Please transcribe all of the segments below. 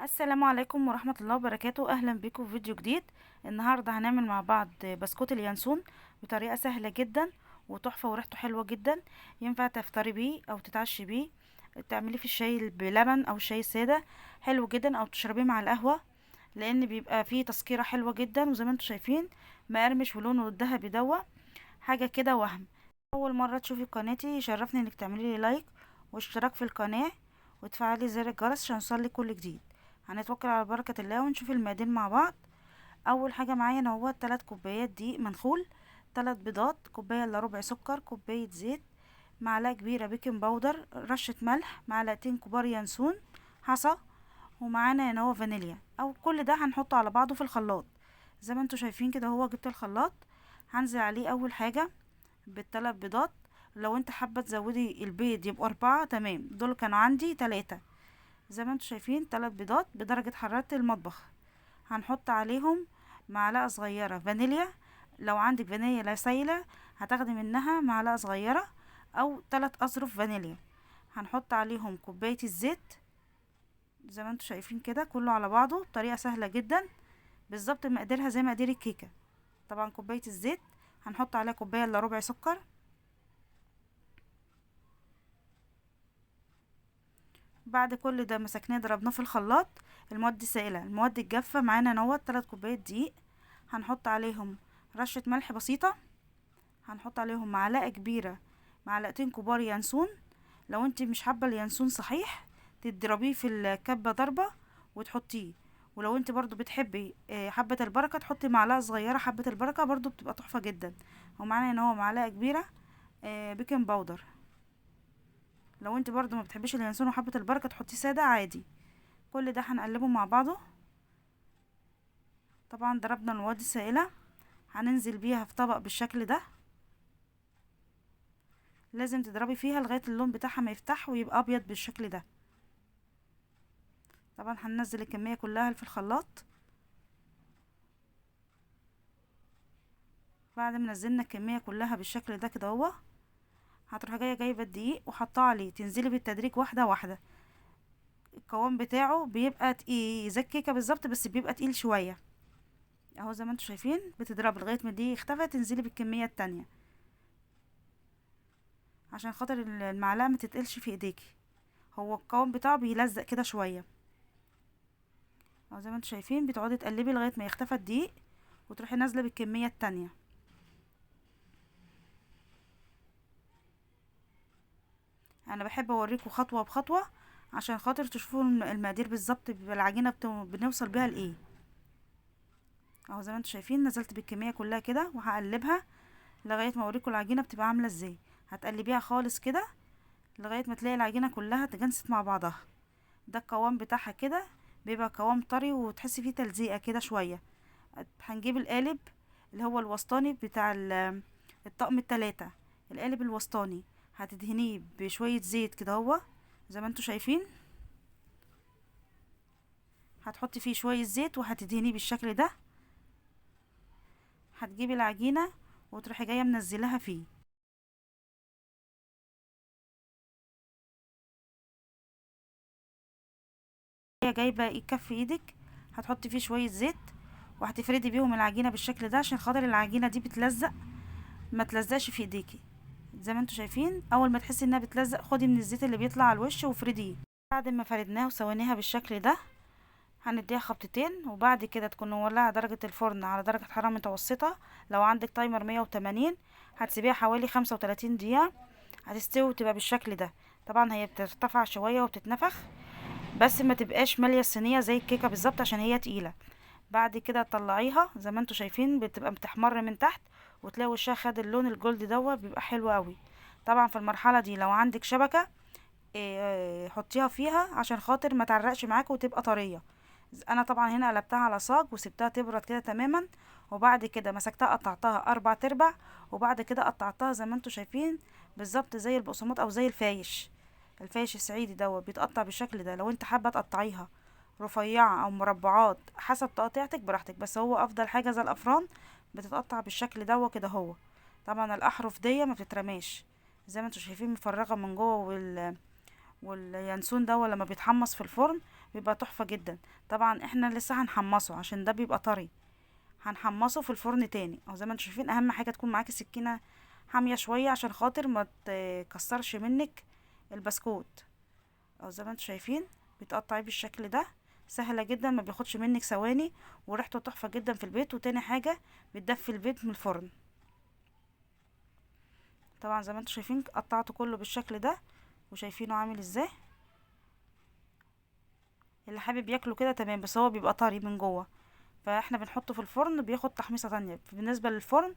السلام عليكم ورحمة الله وبركاته. اهلا بكم في فيديو جديد. النهاردة هنعمل مع بعض بسكوت اليانسون بطريقة سهلة جدا وتحفة وريحته حلوة جدا. ينفع تفطري بيه او تتعشي بيه، تعمليه في الشاي بلبن او الشاي السادة، حلو جدا، او تشربيه مع القهوة لان بيبقى فيه تسكيرة حلوة جدا. وزي ما انتم شايفين مقرمش ولونه الذهبي حاجة كده وهم. اول مرة تشوفي قناتي يشرفني انك تعملي لي لايك واشتراك في القناة وتفعلي زر الجرس عشان يوصلك كل جديد. هنتوكل على بركة الله ونشوف المقادير مع بعض. اول حاجة معايا انا هو 3 كوبايات دقيق منخول، 3 بيضات، كوباية الا ربع سكر، كوباية زيت، معلقة كبيرة بيكنج باودر، رشة ملح، معلقتين كبار ينسون حصى، ومعانا هنا هو فانيليا. او كل ده هنحطه على بعضه في الخلاط زي ما انتوا شايفين كده. هو جبت الخلاط هنزل عليه اول حاجة بالثلاث بيضات. لو انت حابة تزودي البيض يبقوا 4 تمام، دول كانوا عندي 3. زي ما انتوا شايفين 3 بيضات بدرجة حرارة المطبخ. هنحط عليهم معلقة صغيرة فانيليا. لو عندك فانيليا سايلة هتاخدي منها معلقة صغيرة او 3 اظرف فانيليا. هنحط عليهم كوباية الزيت زي ما انتوا شايفين كده كله على بعضه بطريقة سهلة جدا، بالظبط مقدارها زي مقادير الكيكة. طبعا كوباية الزيت هنحط عليها كوباية الا ربع سكر. بعد كل ده مسكناه ضربناه في الخلاط. المواد السائلة، المواد الجافة معانا نوت 3 كوبايات دقيق. هنحط عليهم رشة ملح بسيطة. هنحط عليهم معلقة كبيرة، معلقتين كبار ينسون. لو انت مش حابة اليانسون صحيح تضربيه في الكبة ضربة وتحطيه. ولو انت برضو بتحبي حبة البركة تحطي معلقة صغيرة حبة البركة برضو بتبقى تحفة جدا. ومعانا هنا هو معلقة كبيرة بيكنج باودر. لو انت برضو ما بتحبيش اليانسون وحبة البركة تحطيه سادة عادي. كل ده هنقلبه مع بعضه. طبعا ضربنا المواد السائلة هننزل بيها في طبق بالشكل ده. لازم تضربي فيها لغاية اللون بتاعها ما يفتح ويبقى ابيض بالشكل ده. طبعا هننزل الكمية كلها في الخلاط. بعد ما نزلنا الكمية كلها بالشكل ده كده هو هتروحي جايبة الدقيق وحطاه عليه، تنزلي بالتدريج واحدة واحدة. القوام بتاعه بيبقى تقيل زي الكيكة بالظبط بس بيبقى تقيل شوية. اهو زي ما انتوا شايفين بتضربي لغاية ما الدقيق يختفي تنزلي بالكمية التانية عشان خاطر المعلقة ما تتقلش في ايديكي. هو القوام بتاعه بيلزق كده شوية. اهو زي ما انتوا شايفين بتقعدي تقلبي لغاية ما يختفى الدقيق وتروحي نازلة بالكمية التانية. انا بحب اوريكم خطوة بخطوة عشان خاطر تشوفوا المقادير بالظبط بيبقى العجينة بنوصل بيها لايه. اهو زي ما انتوا شايفين نزلت بالكمية كلها كده وهقلبها لغاية ما اوريكم العجينة بتبقى عاملة ازاي. هتقلبيها خالص كده لغاية ما تلاقي العجينة كلها تجانست مع بعضها. ده القوام بتاعها كده، بيبقى قوام طري وتحسي فيه تلزيقة كده شوية. هنجيب القالب اللي هو الوسطاني بتاع الطقم التلاتة، القالب الوسطاني هتدهنيه بشوية زيت كده هو زي ما انتوا شايفين. هتحطي فيه شوية زيت وهتدهنيه بالشكل ده. هتجيبي العجينة وتروحي جاية منزلها فيه. هي جايبة يكفي ايدك، هتحطي فيه شوية زيت وهتفردي بيهم العجينة بالشكل ده عشان خاطر العجينة دي بتلزق ما تلزقش في ايديكي. زي ما انتوا شايفين اول ما تحسي انها بتلزق خدي من الزيت اللي بيطلع على الوش وافرديه. بعد ما فردناها وسويناها بالشكل ده هنديها خبطتين وبعد كده تكون مولعة درجة الفرن على درجة حرارة متوسطة. لو عندك تايمر 180 هتسيبيها حوالي 35 دقيقة هتستوي وتبقى بالشكل ده. طبعا هي بترتفع شوية وبتتنفخ بس ما تبقاش مالية الصينية زي الكيكة بالظبط عشان هي تقيلة. بعد كده تطلعيها زي ما انتوا شايفين بتبقى بتحمر من تحت وتلاقي وشها خد اللون الجولد دوت بيبقى حلو قوي. طبعا في المرحلة دي لو عندك شبكة حطيها فيها عشان خاطر ما تعرقش معاك وتبقى طرية. انا طبعا هنا قلبتها على صاج وسبتها تبرد كده تماما. وبعد كده مسكتها قطعتها 4 تربع وبعد كده قطعتها زي ما انتوا شايفين بالظبط زي البقسماط او زي الفايش. الفايش الصعيدي دوت بيتقطع بالشكل ده. لو انت حابه تقطعيها رفيعه او مربعات حسب تقطيعتك براحتك، بس هو افضل حاجه زي الافران بتتقطع بالشكل دوت كده هو. طبعا الاحرف دي ما بتترماش زي ما انتوا شايفين مفرغه من جوه واليانسون ده لما بيتحمص في الفرن بيبقى تحفة جدا. طبعا احنا لسه هنحمصه عشان ده بيبقى طري، هنحمصه في الفرن تاني. او زي ما انتم شايفين، اهم حاجة تكون معاكي سكينة حامية شوية عشان خاطر ما تكسرش منك البسكوت. او زي ما انتم شايفين بيتقطع بالشكل ده، سهلة جدا، ما بياخدش منك ثواني، وريحته تحفة جدا في البيت. وتاني حاجة بتدفي البيت من الفرن. طبعا زي ما انتم شايفين قطعته كله بالشكل ده، وشايفينه عامل ازاي. اللي حابب ياكله كده تمام، بس هو بيبقى طري من جوه، فاحنا بنحطه في الفرن بياخد تحميصة تانية. بالنسبة للفرن،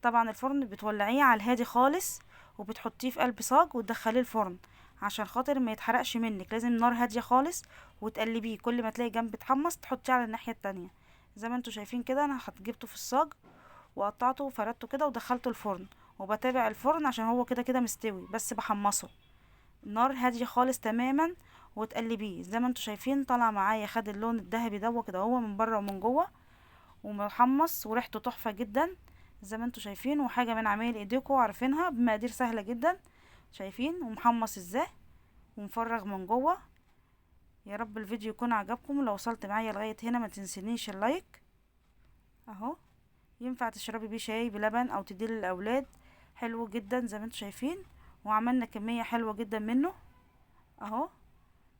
طبعا الفرن بتولعيه على الهادي خالص، وبتحطيه في قلب صاج وتدخليه الفرن عشان خاطر ما يتحرقش منك. لازم نار هادية خالص، وتقلبيه كل ما تلاقي جنب اتحمص تحطيه على الناحية التانية. زي ما انتوا شايفين كده، انا جبته في الصاج وقطعته وفردته كده ودخلته الفرن، وبتابع الفرن عشان هو كده كده مستوي، بس بحمصه نار هادية خالص تماما. وتقلبيه زي ما انتوا شايفين طالع معايا، خد اللون الذهبي ده كده هو من بره ومن جوه، ومحمص وريحته تحفة جدا زي ما انتوا شايفين. وحاجة من عمايل ايديكم عارفينها بمقادير سهلة جدا. شايفين ومحمص ازاي ومفرغ من جوه. يا رب الفيديو يكون عجبكم. لو وصلت معايا لغاية هنا ما تنسينيش اللايك. اهو ينفع تشربي بيه شاي بلبن او تديه للاولاد، حلو جدا زي ما انتوا شايفين. وعملنا كمية حلوة جدا منه اهو.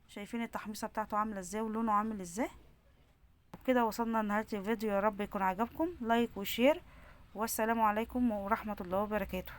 شايفين التحميصة بتاعته عاملة ازاي ولونه عامل ازاي. كده وصلنا لنهاية الفيديو، يا رب يكون عجبكم. لايك وشير، والسلام عليكم ورحمة الله وبركاته.